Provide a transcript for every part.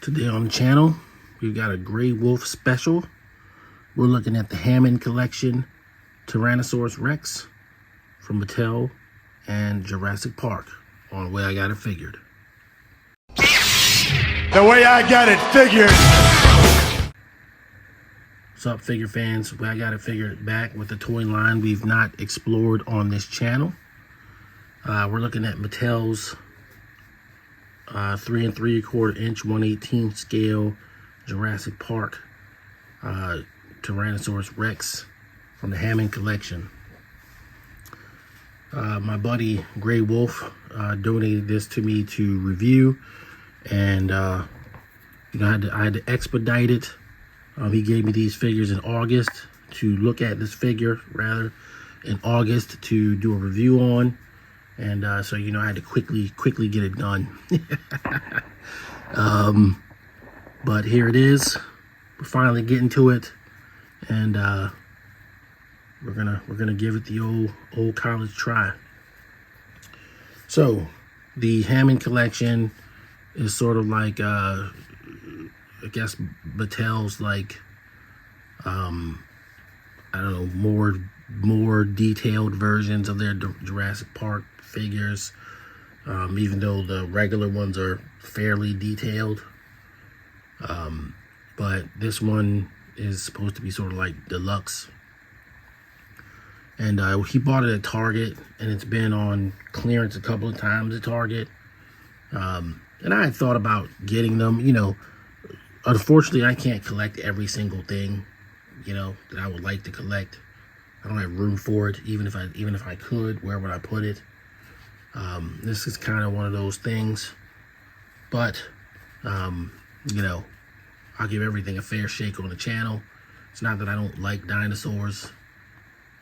Today on the channel, we've got a gray wolf special. We're looking at the Hammond Collection Tyrannosaurus Rex from Mattel and Jurassic Park on The Way I Got It Figured. The way I got it figured. What's up, figure fans? The Way I Got It Figured back with the toy line we've not explored on this channel. We're looking at Mattel's 3 3/4 inch 1/18 scale Jurassic Park Tyrannosaurus Rex from the Hammond Collection. My buddy Gray Wolf donated this to me to review, and I had to expedite it. He gave me these figures in August to look at this figure, rather, in August to do a review on. And so, I had to quickly get it done. But here it is. We're finally getting to it, and we're gonna give it the old college try. So, the Hammond Collection is sort of like I guess Mattel's like I don't know, more detailed versions of their Jurassic Park figures, even though the regular ones are fairly detailed. But this one is supposed to be sort of like deluxe. And he bought it at Target, and it's been on clearance a couple of times at Target. And I had thought about getting them. Unfortunately, I can't collect every single thing, that I would like to collect. I don't have room for it. Even if I could, where would I put it? This is kind of one of those things. But, I'll give everything a fair shake on the channel. It's not that I don't like dinosaurs.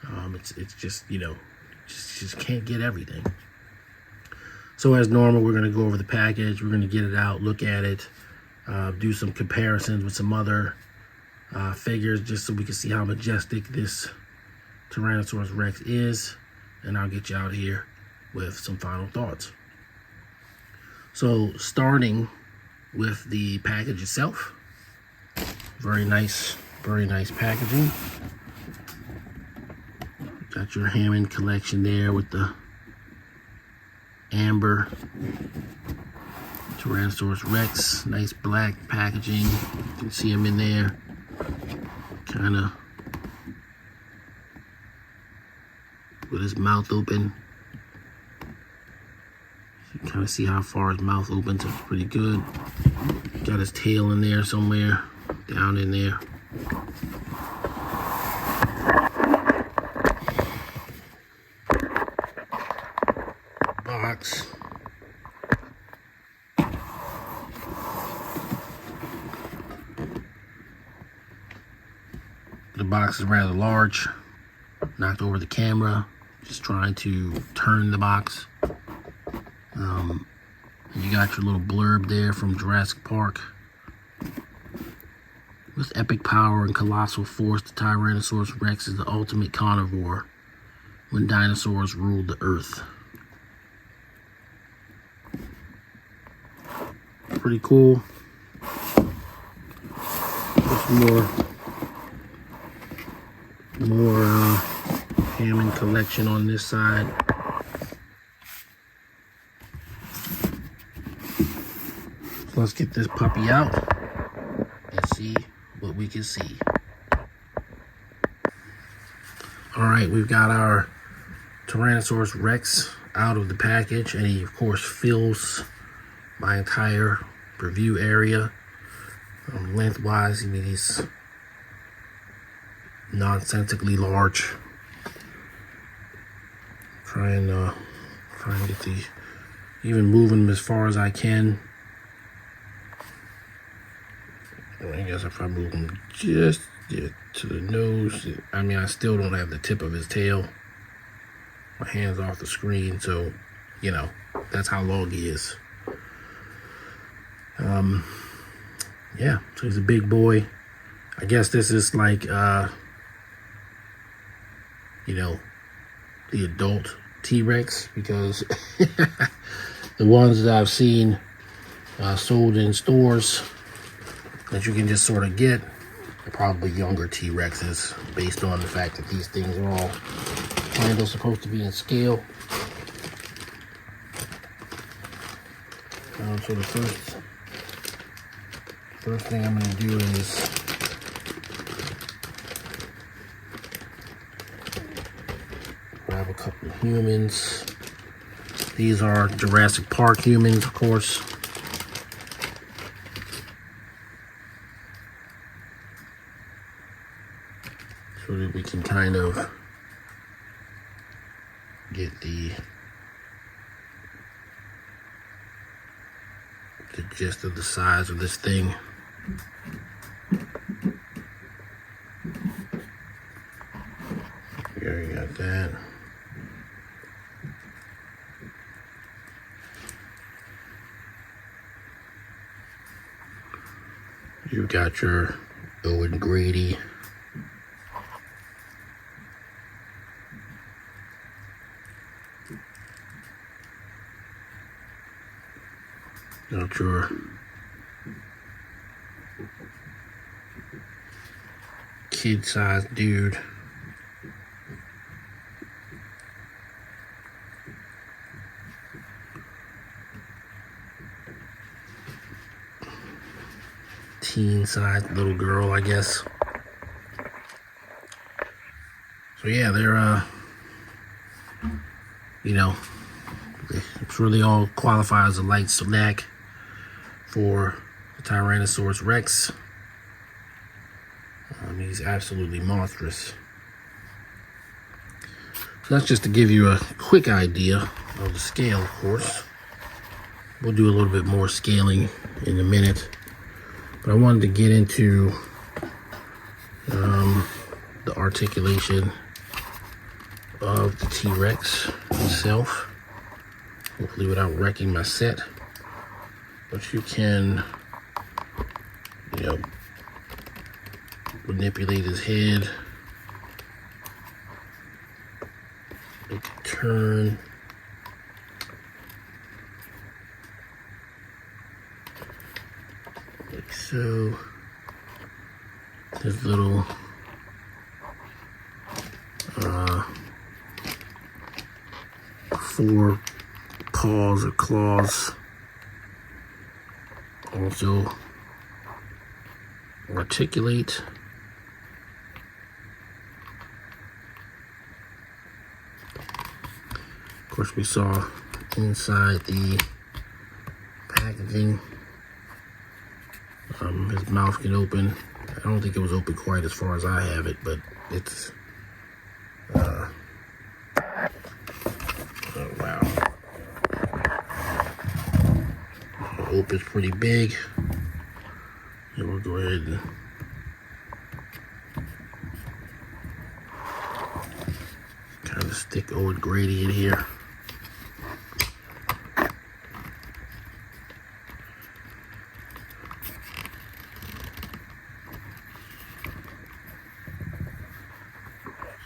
It's just, just can't get everything. So as normal, we're going to go over the package. We're going to get it out, look at it, do some comparisons with some other figures, just so we can see how majestic this Tyrannosaurus Rex is, and I'll get you out here with some final thoughts. So starting with the package itself, very nice packaging. Got your Hammond Collection there with the amber Tyrannosaurus Rex, nice black packaging. You can see him in there, kind of with his mouth open. You can kind of see how far his mouth opens. It's pretty good. Got his tail in there somewhere, down in there. Box. The box is rather large. Knocked over the camera. Just trying to turn the box. And you got your little blurb there from Jurassic Park. With epic power and colossal force, the Tyrannosaurus Rex is the ultimate carnivore when dinosaurs ruled the earth. Pretty cool. There's more Hammond Collection on this side. So let's get this puppy out and see what we can see. Alright, we've got our Tyrannosaurus Rex out of the package, and he of course fills my entire review area. Lengthwise, he's nonsensically large. Try and get the, even moving him as far as I can. I guess if I move him just to the nose, I still don't have the tip of his tail. My hand's off the screen, so, that's how long he is. Yeah, so he's a big boy. I guess this is like, the adult T-Rex, because the ones that I've seen sold in stores that you can just sort of get are probably younger T-Rexes, based on the fact that these things are all kind of supposed to be in scale. So the first thing I'm going to do is grab a couple of humans. These are Jurassic Park humans, of course. So that we can kind of get the gist of the size of this thing. There you got that. You got your Owen Grady. Got your kid-sized dude. Teen-sized little girl, I guess. So yeah, they're you know, it's really all qualify as a light snack for the Tyrannosaurus Rex. He's absolutely monstrous. So that's just to give you a quick idea of the scale, of course. We'll do a little bit more scaling in a minute. But I wanted to get into the articulation of the T-Rex itself. Hopefully without wrecking my set. But you can, you know, manipulate his head, make it turn, like so. His little four paws or claws also articulate. Of course, we saw inside the packaging, his mouth can open. I don't think it was open quite as far as I have it, but it's oh wow, it opens pretty big. And we'll go ahead and kind of stick Owen Grady in here.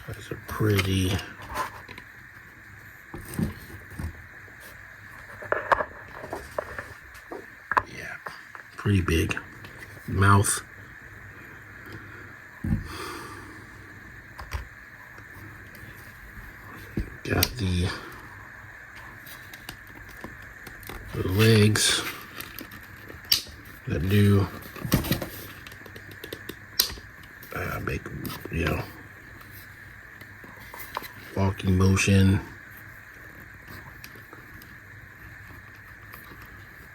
That's a pretty pretty big mouth. Got the legs that do make, you know, walking motion.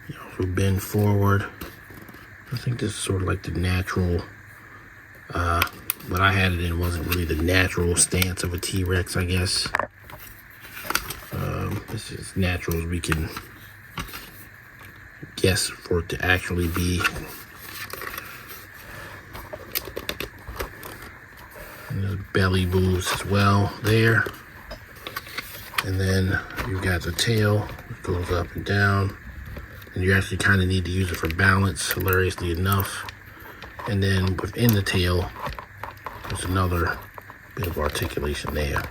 You know, so bend forward. I think this is sort of like the natural, what I had it in wasn't really the natural stance of a T-Rex, I guess. This is natural as we can guess for it to actually be. And the belly moves as well there. And then you've got the tail, it goes up and down. And you actually kind of need to use it for balance, hilariously enough. And then within the tail, there's another bit of articulation there.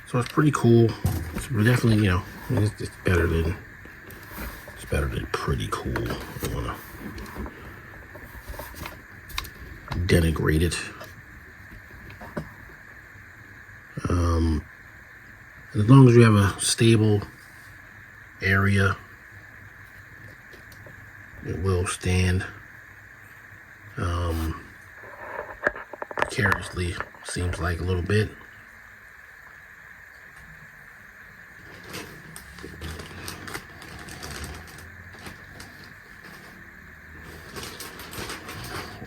So it's pretty cool. It's definitely, you know, it's better than better than pretty cool. I don't want to denigrate it. As long as you have a stable area, it will stand. Precariously, seems like a little bit.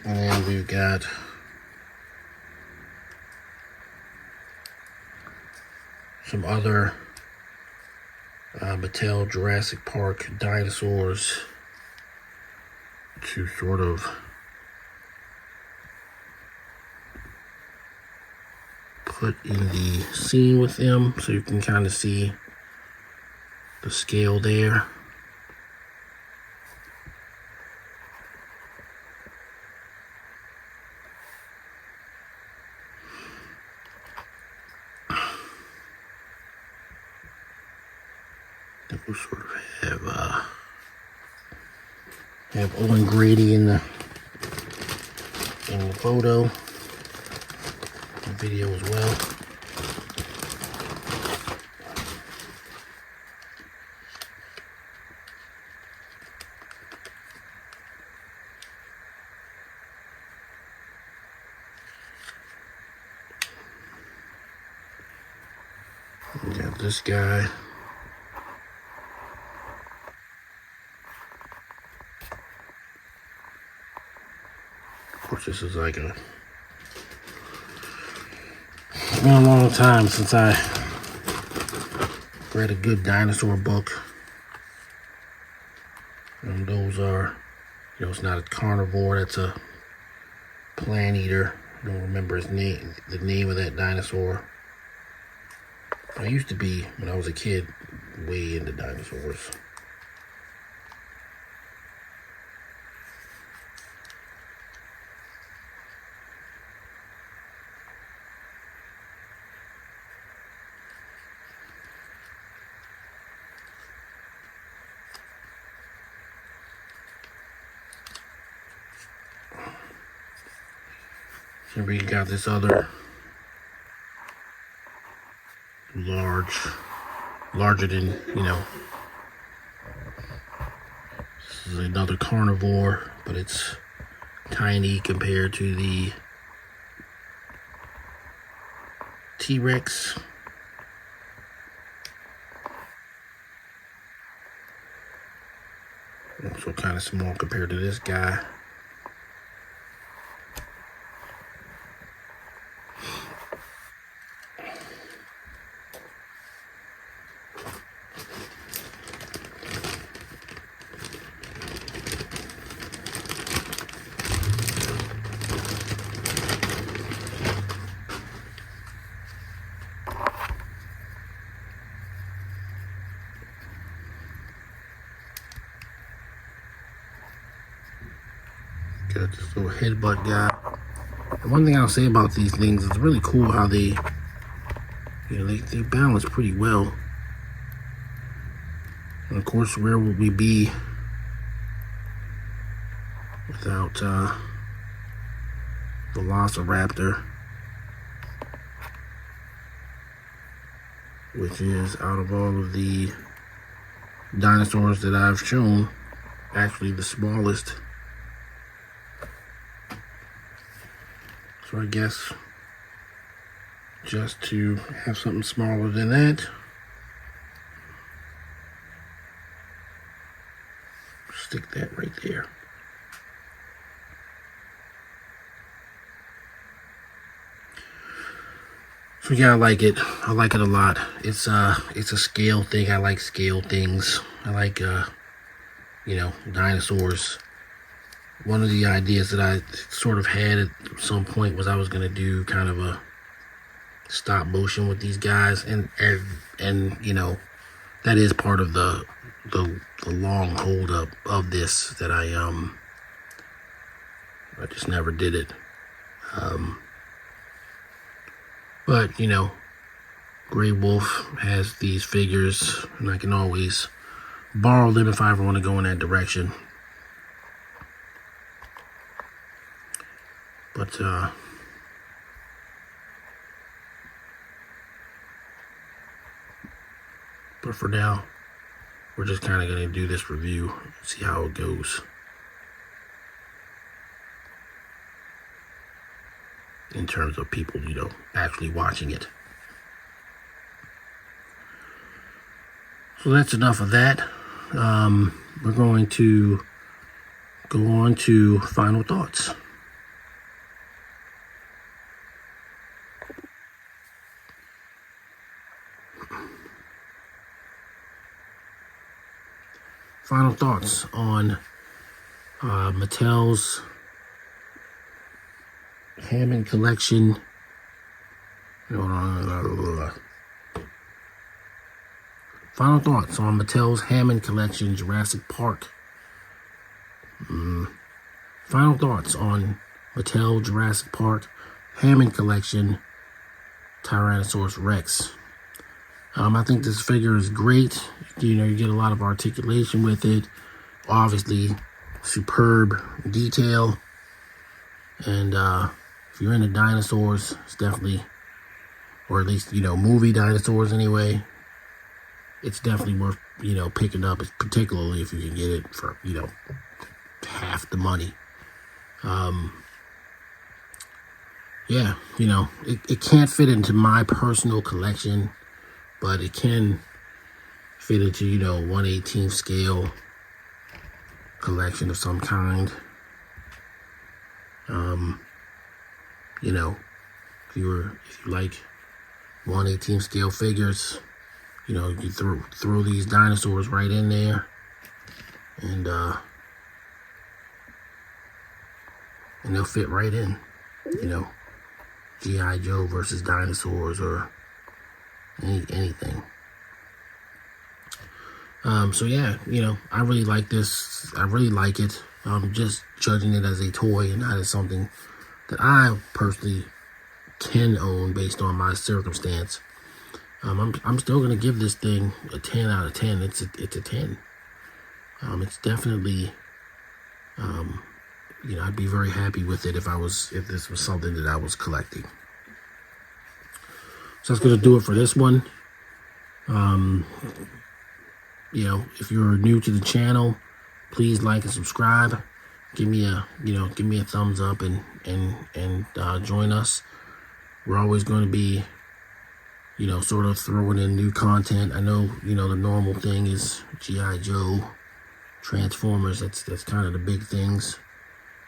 And then we've got some other Mattel Jurassic Park dinosaurs to sort of put in the scene with them, so you can kind of see the scale there. We'll sort of have Owen Grady in the photo and video as well. We got this guy. Of course, this is like it's been a long time since I read a good dinosaur book. And those are, it's not a carnivore, that's a plant eater. I don't remember his name, the name of that dinosaur. I used to be, when I was a kid, way into dinosaurs. Here we got this other larger than, this is another carnivore, but it's tiny compared to the T-Rex. Also kind of small compared to this guy. Got this little headbutt guy. And one thing I'll say about these things, it's really cool how they balance pretty well. And of course, where would we be without Velociraptor, which is, out of all of the dinosaurs that I've shown, actually the smallest. So I guess just to have something smaller than that, stick that right there. So yeah, I like it. I like it a lot. It's a scale thing. I like scale things. I like dinosaurs. One of the ideas that I sort of had at some point was I was going to do kind of a stop motion with these guys, and that is part of the long hold up of this, that I just never did it. But Grey Wolf has these figures, and I can always borrow them if I ever want to go in that direction. But for now, we're just kind of going to do this review, see how it goes. In terms of people, actually watching it. So that's enough of that. We're going to go on to final thoughts. Final thoughts on Mattel's Hammond Collection. Final thoughts on Mattel's Hammond Collection Jurassic Park. Final thoughts on Mattel Jurassic Park Hammond Collection Tyrannosaurus Rex. I think this figure is great. You get a lot of articulation with it. Obviously, superb detail. And if you're into dinosaurs, it's definitely, or at least, movie dinosaurs anyway, it's definitely worth, picking up, particularly if you can get it for, half the money. Yeah, it can't fit into my personal collection, but it can fit into, 1/18 scale collection of some kind. If you like 1/18 scale figures, you throw these dinosaurs right in there, and they'll fit right in. G.I. Joe versus dinosaurs or anything. So yeah, I really like this. I really like it. I'm just judging it as a toy and not as something that I personally can own based on my circumstance. I'm still gonna give this thing a 10 out of 10. It's a 10. It's definitely, I'd be very happy with it if this was something that I was collecting. So that's gonna do it for this one. If you're new to the channel, please like and subscribe. Give me a thumbs up and join us. We're always going to be, sort of throwing in new content. I know, the normal thing is G.I. Joe, Transformers. That's kind of the big things.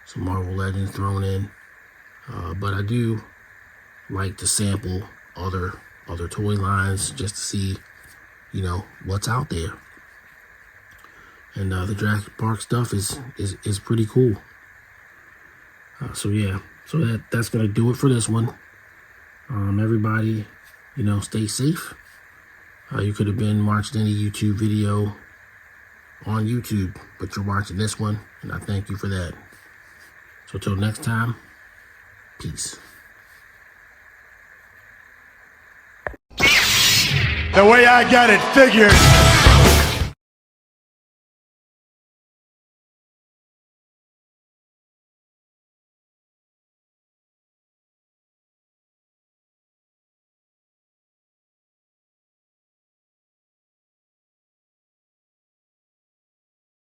Some Marvel Legends thrown in. But I do like to sample other toy lines just to see, what's out there. And the Jurassic Park stuff is pretty cool. So yeah, so that's gonna do it for this one. Everybody, stay safe. You could have been watching any YouTube video on YouTube, but you're watching this one, and I thank you for that. So till next time, peace. The way I got it figured.